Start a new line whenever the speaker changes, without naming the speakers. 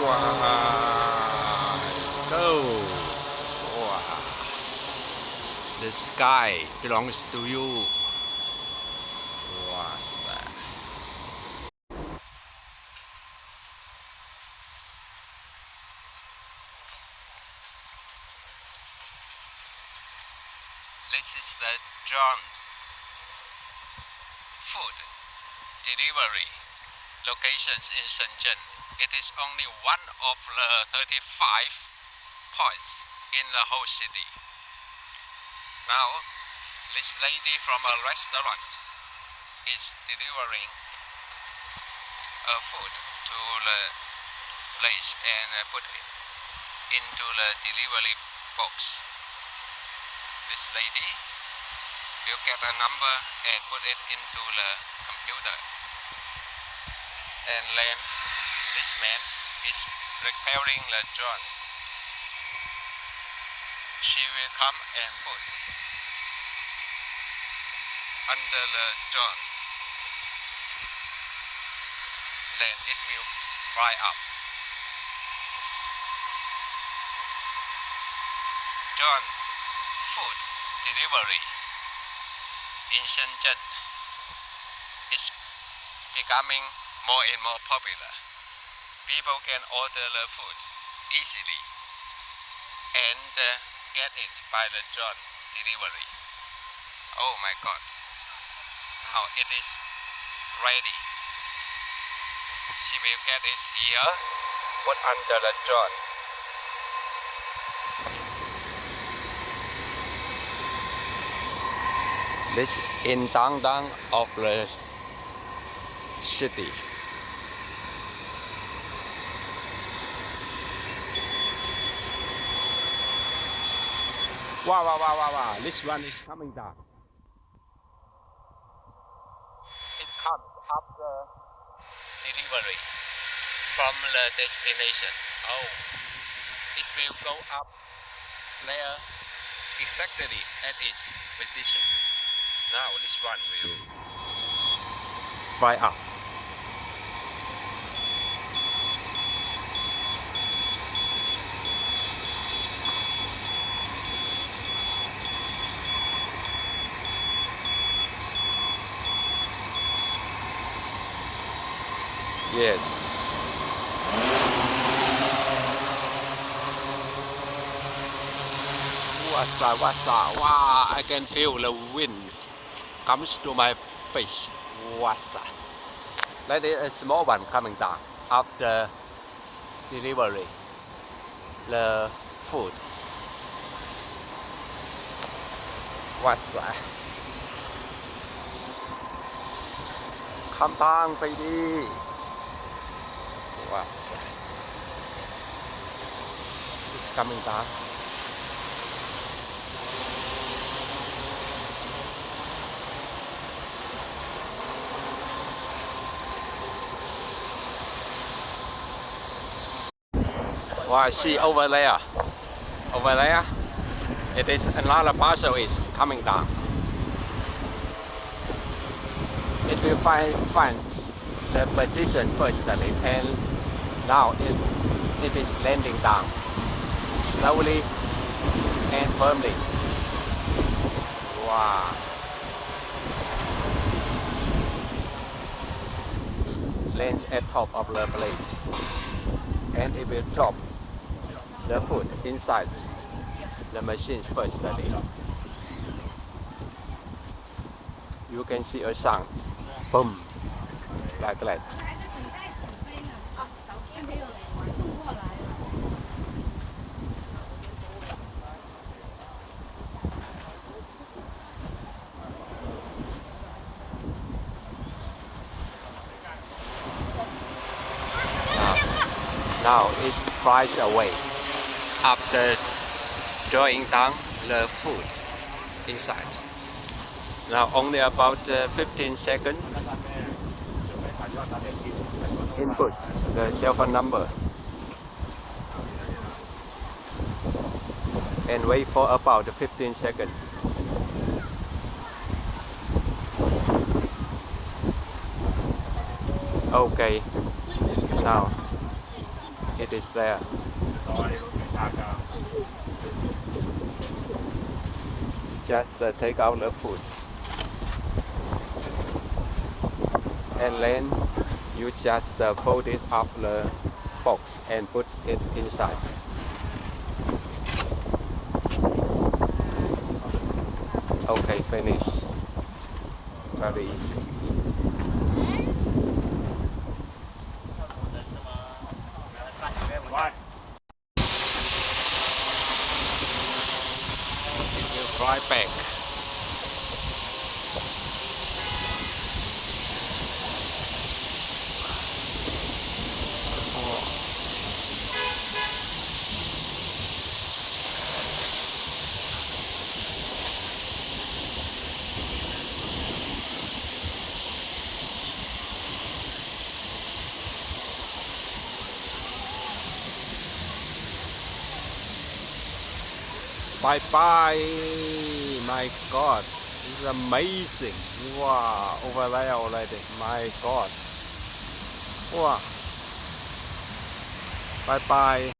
Wow. Go. Wow. The sky belongs to you. Wow. This is the John's food delivery locations in Shenzhen. It is only one of the 35 points in the whole city. Now, this lady from a restaurant is delivering food to the place and put it into the delivery box. This lady will get a number and put it into the computer. And then this man is preparing the John. She will come and put under the John. Then it will fry up. John food delivery in Shenzhen is becoming more and more popular. People can order the food easily and get it by the John delivery. Oh my God! Now it is ready. She will get it here, put under the John. This in downtown of the city. Wow. This one is coming down. It comes after delivery from the destination. Oh, it will go up there exactly at its position. Now this one will fry up. Yes. What's up? Wow, I can feel the wind comes to my face. What's that? That is a small one coming down after delivery the food. What's that? Come down, baby. What's that? It's coming down. Well, I see over there, it is another parcel is coming down. It will find the position firstly, and now it is landing down slowly and firmly. Wow. Lands at top of the place, and it will drop the food inside the machine firstly. You can see a sound, boom, like that. Now it fries away after drawing down the food inside. Now only about 15 seconds. Input the cell phone number and wait for about 15 seconds. Okay, now It is there. Just take out the food. And then you just fold it up the box and put it inside. Okay, finish. Very easy. It will fly back. Bye bye. My God, it's amazing. Wow, over there already. My God. Wow. Bye bye.